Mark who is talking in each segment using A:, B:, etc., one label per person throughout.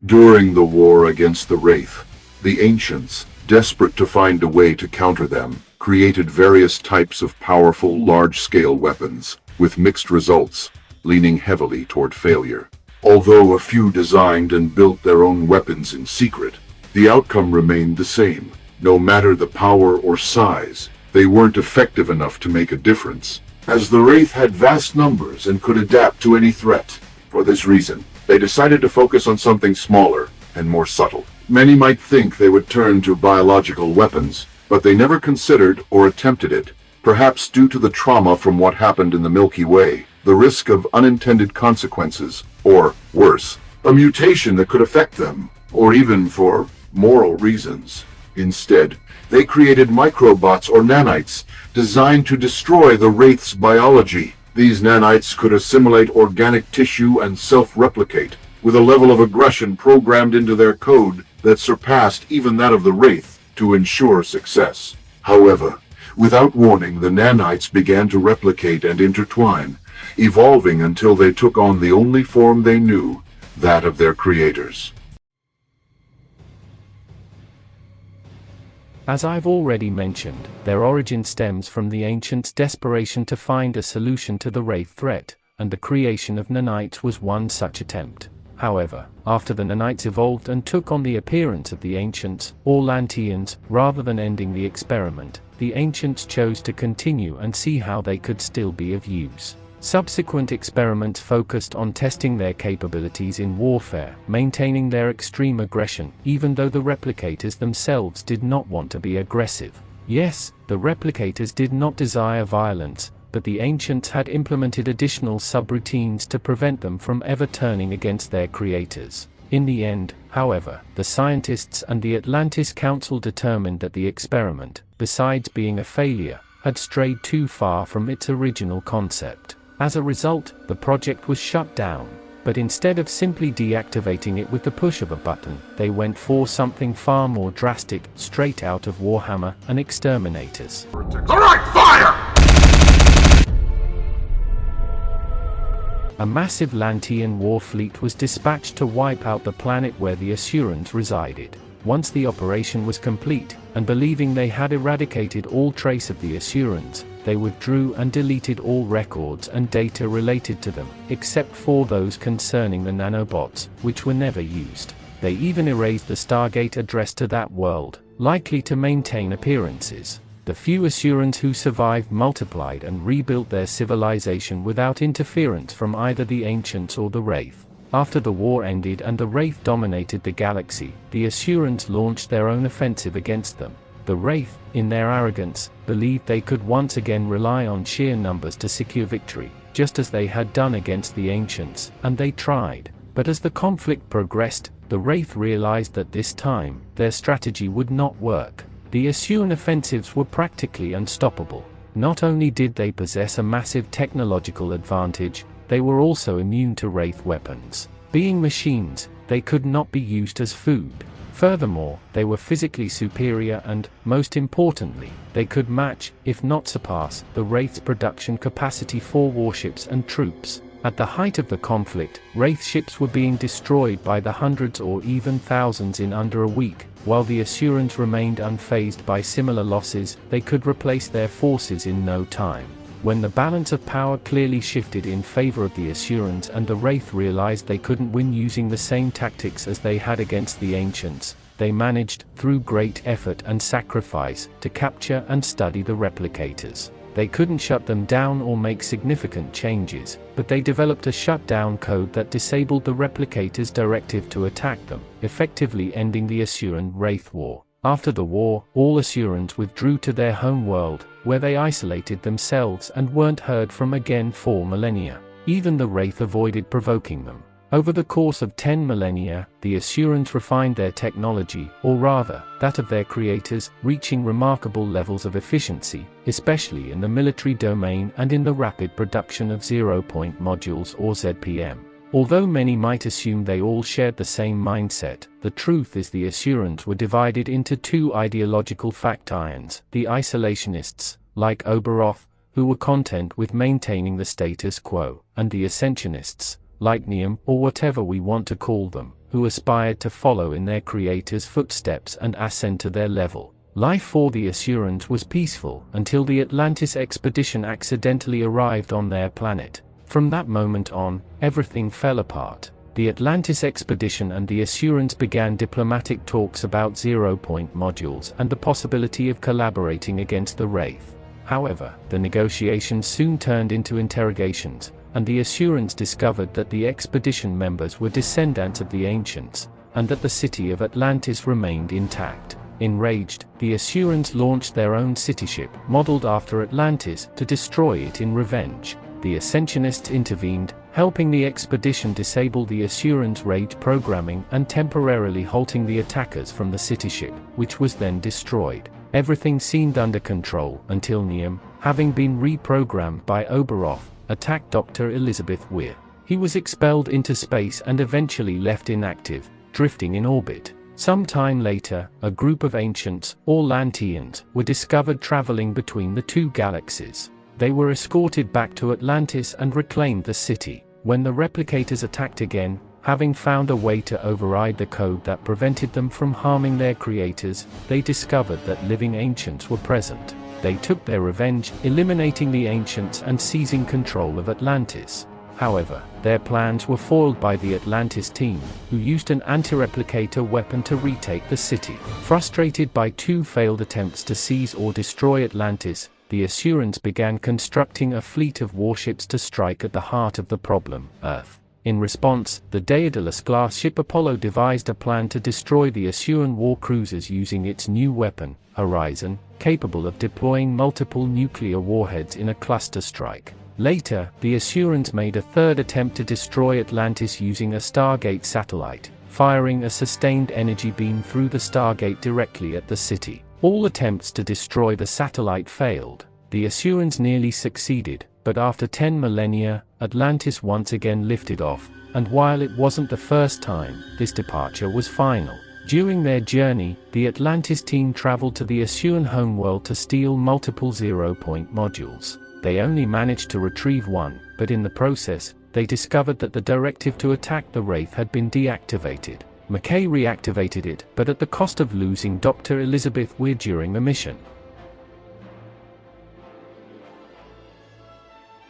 A: During the war against the Wraith, the Ancients, desperate to find a way to counter them, created various types of powerful, large-scale weapons, with mixed results, leaning heavily toward failure. Although a few designed and built their own weapons in secret, the outcome remained the same. No matter the power or size, they weren't effective enough to make a difference, as the Wraith had vast numbers and could adapt to any threat. For this reason, they decided to focus on something smaller and more subtle. Many might think they would turn to biological weapons, but they never considered or attempted it, perhaps due to the trauma from what happened in the Milky Way, the risk of unintended consequences, or, worse, a mutation that could affect them, or even for moral reasons. Instead, they created microbots or nanites, designed to destroy the Wraith's biology. These nanites could assimilate organic tissue and self-replicate, with a level of aggression programmed into their code that surpassed even that of the Wraith, to ensure success. However, without warning, the nanites began to replicate and intertwine, evolving until they took on the only form they knew, that of their creators.
B: As I've already mentioned, their origin stems from the Ancients' desperation to find a solution to the Wraith threat, and the creation of nanites was one such attempt. However, after the nanites evolved and took on the appearance of the Ancients, or Lanteans, rather than ending the experiment, the Ancients chose to continue and see how they could still be of use. Subsequent experiments focused on testing their capabilities in warfare, maintaining their extreme aggression, even though the Replicators themselves did not want to be aggressive. Yes, the Replicators did not desire violence, but the Ancients had implemented additional subroutines to prevent them from ever turning against their creators. In the end, however, the scientists and the Atlantis Council determined that the experiment, besides being a failure, had strayed too far from its original concept. As a result, the project was shut down, but instead of simply deactivating it with the push of a button, they went for something far more drastic, straight out of Warhammer and Exterminators.
C: Alright, fire!
B: A massive Lantean war fleet was dispatched to wipe out the planet where the Asurans resided. Once the operation was complete, and believing they had eradicated all trace of the Asurans, they withdrew and deleted all records and data related to them, except for those concerning the nanobots, which were never used. They even erased the Stargate address to that world, likely to maintain appearances. The few Asurans who survived multiplied and rebuilt their civilization without interference from either the Ancients or the Wraith. After the war ended and the Wraith dominated the galaxy, the Asurans launched their own offensive against them. The Wraith, in their arrogance, believed they could once again rely on sheer numbers to secure victory, just as they had done against the Ancients, and they tried. But as the conflict progressed, the Wraith realized that this time, their strategy would not work. The Asuran offensives were practically unstoppable. Not only did they possess a massive technological advantage, they were also immune to Wraith weapons. Being machines, they could not be used as food. Furthermore, they were physically superior and, most importantly, they could match, if not surpass, the Wraith's production capacity for warships and troops. At the height of the conflict, Wraith ships were being destroyed by the hundreds or even thousands in under a week. While the Asurans remained unfazed by similar losses, they could replace their forces in no time. When the balance of power clearly shifted in favor of the Asurans and the Wraith realized they couldn't win using the same tactics as they had against the Ancients, they managed, through great effort and sacrifice, to capture and study the Replicators. They couldn't shut them down or make significant changes, but they developed a shutdown code that disabled the Replicators' directive to attack them, effectively ending the Asuran-Wraith war. After the war, all Asurans withdrew to their home world, where they isolated themselves and weren't heard from again for millennia. Even the Wraith avoided provoking them. Over the course of 10 millennia, the Asurans refined their technology, or rather, that of their creators, reaching remarkable levels of efficiency, especially in the military domain and in the rapid production of zero-point modules or ZPM. Although many might assume they all shared the same mindset, the truth is the Asurans were divided into two ideological factions: the isolationists, like Oberoth, who were content with maintaining the status quo, and the ascensionists, like Neum, or whatever we want to call them, who aspired to follow in their creators' footsteps and ascend to their level. Life for the Asurans was peaceful until the Atlantis expedition accidentally arrived on their planet. From that moment on, everything fell apart. The Atlantis expedition and the Asurans began diplomatic talks about zero-point modules and the possibility of collaborating against the Wraith. However, the negotiations soon turned into interrogations, and the Asurans discovered that the expedition members were descendants of the Ancients, and that the city of Atlantis remained intact. Enraged, the Asurans launched their own city ship, modeled after Atlantis, to destroy it in revenge. The Ascensionists intervened, helping the expedition disable the Asuran's rage programming and temporarily halting the attackers from the city ship, which was then destroyed. Everything seemed under control until Neum, having been reprogrammed by Oberoth, attacked Dr. Elizabeth Weir. He was expelled into space and eventually left inactive, drifting in orbit. Some time later, a group of Ancients, or Lanteans, were discovered traveling between the two galaxies. They were escorted back to Atlantis and reclaimed the city. When the Replicators attacked again, having found a way to override the code that prevented them from harming their creators, they discovered that living Ancients were present. They took their revenge, eliminating the Ancients and seizing control of Atlantis. However, their plans were foiled by the Atlantis team, who used an anti-replicator weapon to retake the city. Frustrated by two failed attempts to seize or destroy Atlantis, the Asurans began constructing a fleet of warships to strike at the heart of the problem, Earth. In response, the Daedalus-class ship Apollo devised a plan to destroy the Asuran war cruisers using its new weapon, Horizon, capable of deploying multiple nuclear warheads in a cluster strike. Later, the Asurans made a third attempt to destroy Atlantis using a Stargate satellite, firing a sustained energy beam through the Stargate directly at the city. All attempts to destroy the satellite failed. The Asurans nearly succeeded, but after 10 millennia, Atlantis once again lifted off, and while it wasn't the first time, this departure was final. During their journey, the Atlantis team traveled to the Asuran homeworld to steal multiple zero-point modules. They only managed to retrieve one, but in the process, they discovered that the directive to attack the Wraith had been deactivated. McKay reactivated it, but at the cost of losing Dr. Elizabeth Weir during the mission.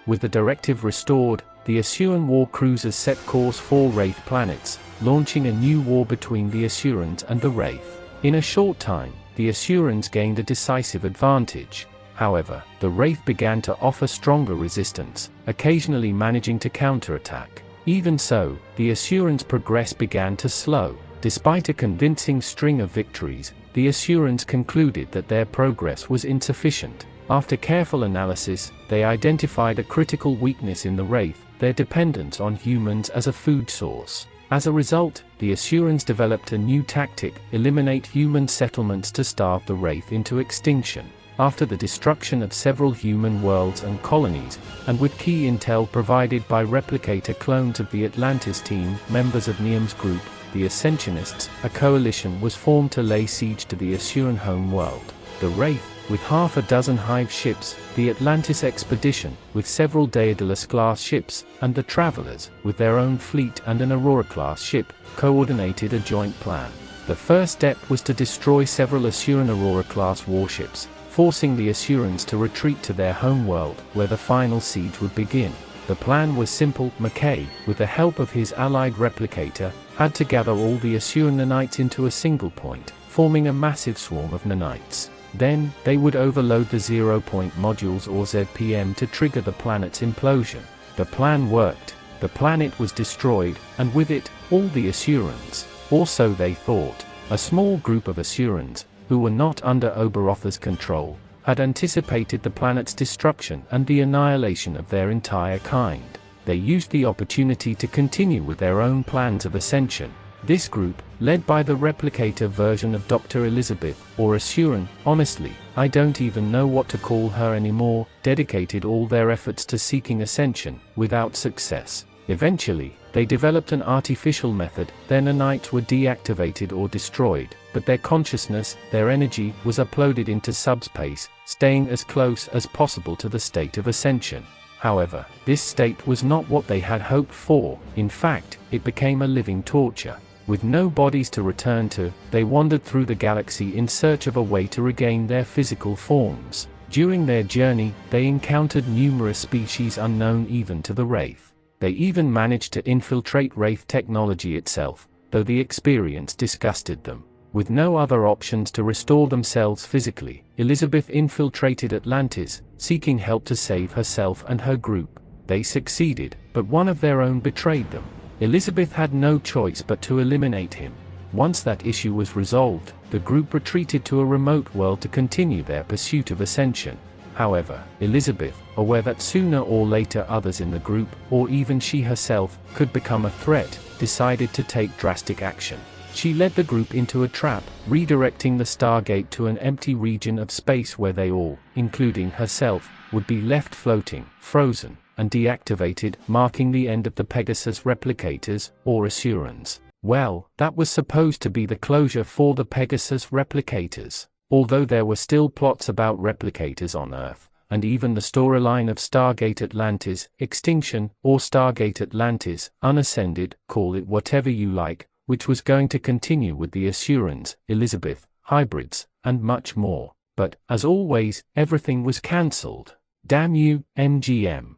B: With the directive restored, the Asuran war cruisers set course for Wraith planets, launching a new war between the Asurans and the Wraith. In a short time, the Asurans gained a decisive advantage. However, the Wraith began to offer stronger resistance, occasionally managing to counterattack. Even so, the Asurans' progress began to slow. Despite a convincing string of victories, the Asurans concluded that their progress was insufficient. After careful analysis, they identified a critical weakness in the Wraith, their dependence on humans as a food source. As a result, the Asurans developed a new tactic: eliminate human settlements to starve the Wraith into extinction. After the destruction of several human worlds and colonies, and with key intel provided by replicator clones of the Atlantis team, members of Neum's group, the Ascensionists, a coalition was formed to lay siege to the Asuran home world. The Wraith, with half a dozen hive ships, the Atlantis expedition, with several Daedalus-class ships, and the Travelers, with their own fleet and an Aurora-class ship, coordinated a joint plan. The first step was to destroy several Asuran Aurora-class warships, forcing the Asurans to retreat to their homeworld, where the final siege would begin. The plan was simple. McKay, with the help of his allied replicator, had to gather all the Asuran nanites into a single point, forming a massive swarm of nanites. Then, they would overload the zero-point modules or ZPM to trigger the planet's implosion. The plan worked. The planet was destroyed, and with it, all the Asurans. Or so they thought. A small group of Asurans, who were not under Oberoth's control, had anticipated the planet's destruction and the annihilation of their entire kind. They used the opportunity to continue with their own plans of ascension. This group, led by the replicator version of Dr. Elizabeth, or Asuran, honestly, I don't even know what to call her anymore, dedicated all their efforts to seeking ascension, without success. Eventually, they developed an artificial method. Their nanites were deactivated or destroyed, but their consciousness, their energy, was uploaded into subspace, staying as close as possible to the state of ascension. However, this state was not what they had hoped for. In fact, it became a living torture. With no bodies to return to, they wandered through the galaxy in search of a way to regain their physical forms. During their journey, they encountered numerous species unknown even to the Wraith. They even managed to infiltrate Wraith technology itself, though the experience disgusted them. With no other options to restore themselves physically, Elizabeth infiltrated Atlantis, seeking help to save herself and her group. They succeeded, but one of their own betrayed them. Elizabeth had no choice but to eliminate him. Once that issue was resolved, the group retreated to a remote world to continue their pursuit of ascension. However, Elizabeth, aware that sooner or later others in the group, or even she herself, could become a threat, decided to take drastic action. She led the group into a trap, redirecting the Stargate to an empty region of space where they all, including herself, would be left floating, frozen, and deactivated, marking the end of the Pegasus Replicators, or Asurans. Well, that was supposed to be the closure for the Pegasus Replicators. Although there were still plots about replicators on Earth, and even the storyline of Stargate Atlantis, Extinction, or Stargate Atlantis, Unascended, call it whatever you like, which was going to continue with the Asurans, Elizabeth, hybrids, and much more. But, as always, everything was cancelled. Damn you, MGM.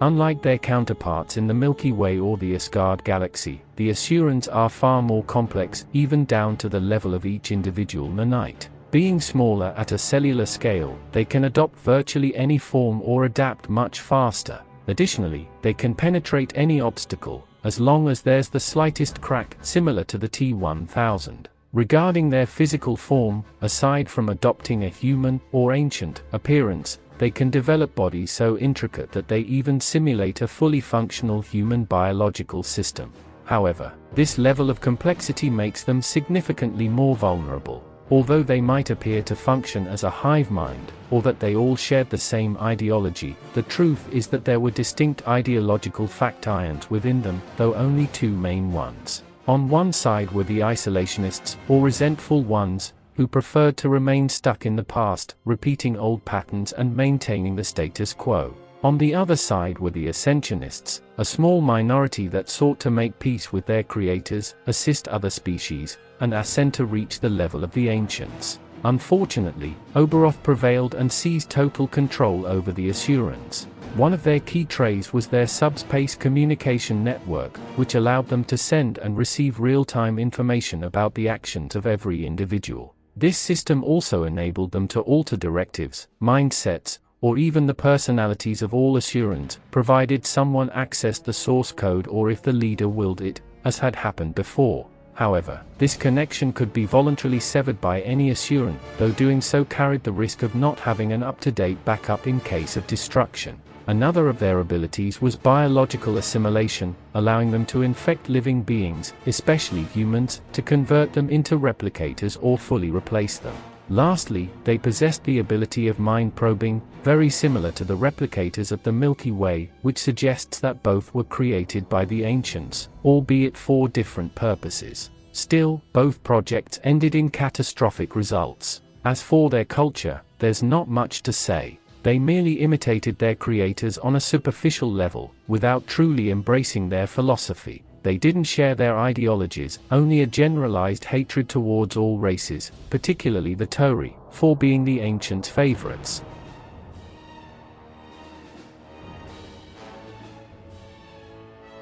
B: Unlike their counterparts in the Milky Way or the Asgard galaxy, the Asurans are far more complex, even down to the level of each individual nanite. Being smaller at a cellular scale, they can adopt virtually any form or adapt much faster. Additionally, they can penetrate any obstacle, as long as there's the slightest crack, similar to the T-1000. Regarding their physical form, aside from adopting a human, or ancient, appearance, they can develop bodies so intricate that they even simulate a fully functional human biological system. However, this level of complexity makes them significantly more vulnerable. Although they might appear to function as a hive mind, or that they all shared the same ideology, the truth is that there were distinct ideological factions within them, though only two main ones. On one side were the isolationists, or resentful ones, who preferred to remain stuck in the past, repeating old patterns and maintaining the status quo. On the other side were the ascensionists, a small minority that sought to make peace with their creators, assist other species, and ascend to reach the level of the ancients. Unfortunately, Oberoth prevailed and seized total control over the Asurans. One of their key traits was their subspace communication network, which allowed them to send and receive real-time information about the actions of every individual. This system also enabled them to alter directives, mindsets, or even the personalities of all Asurans, provided someone accessed the source code or if the leader willed it, as had happened before. However, this connection could be voluntarily severed by any Asuran, though doing so carried the risk of not having an up-to-date backup in case of destruction. Another of their abilities was biological assimilation, allowing them to infect living beings, especially humans, to convert them into replicators or fully replace them. Lastly, they possessed the ability of mind probing, very similar to the replicators of the Milky Way, which suggests that both were created by the ancients, albeit for different purposes. Still, both projects ended in catastrophic results. As for their culture, there's not much to say. They merely imitated their creators on a superficial level, without truly embracing their philosophy. They didn't share their ideologies, only a generalized hatred towards all races, particularly the Tori, for being the ancients' favorites.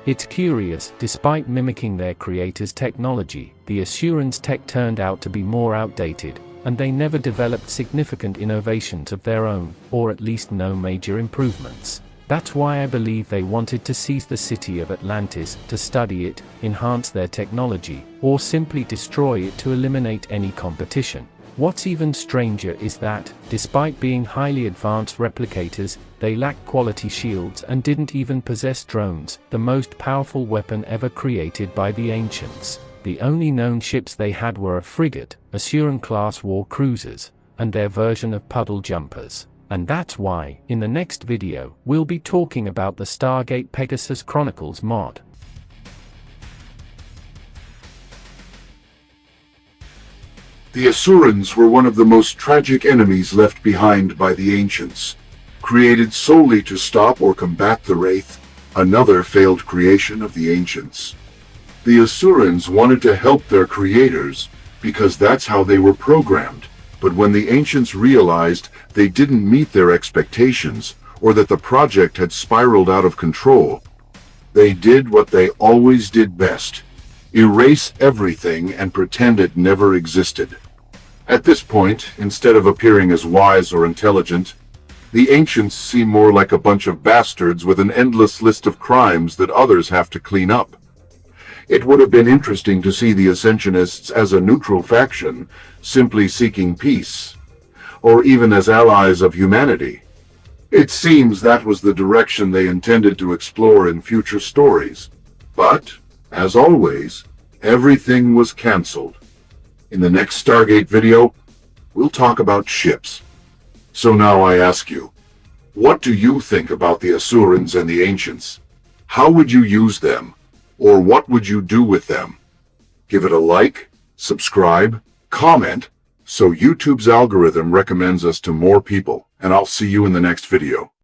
B: It's curious, despite mimicking their creators' technology, the Asurans' tech turned out to be more outdated, and they never developed significant innovations of their own, or at least no major improvements. That's why I believe they wanted to seize the city of Atlantis, to study it, enhance their technology, or simply destroy it to eliminate any competition. What's even stranger is that, despite being highly advanced replicators, they lacked quality shields and didn't even possess drones, the most powerful weapon ever created by the ancients. The only known ships they had were a frigate, Asuran-class war cruisers, and their version of puddle jumpers. And that's why, in the next video, we'll be talking about the Stargate Pegasus Chronicles mod.
A: The Asurans were one of the most tragic enemies left behind by the ancients. Created solely to stop or combat the Wraith, Another failed creation of the ancients. The Asurans wanted to help their creators because that's how they were programmed, but when the ancients realized they didn't meet their expectations or that the project had spiraled out of control, they did what they always did best: erase everything and pretend it never existed. At this point, instead of appearing as wise or intelligent, the ancients seem more like a bunch of bastards with an endless list of crimes that others have to clean up. It would have been interesting to see the Ascensionists as a neutral faction, simply seeking peace, or even as allies of humanity. It seems that was the direction they intended to explore in future stories. But, as always, everything was cancelled. In the next Stargate video, we'll talk about ships. So now I ask you, what do you think about the Asurans and the Ancients? How would you use them? Or what would you do with them? Give it a like, subscribe, comment, so YouTube's algorithm recommends us to more people, and I'll see you in the next video.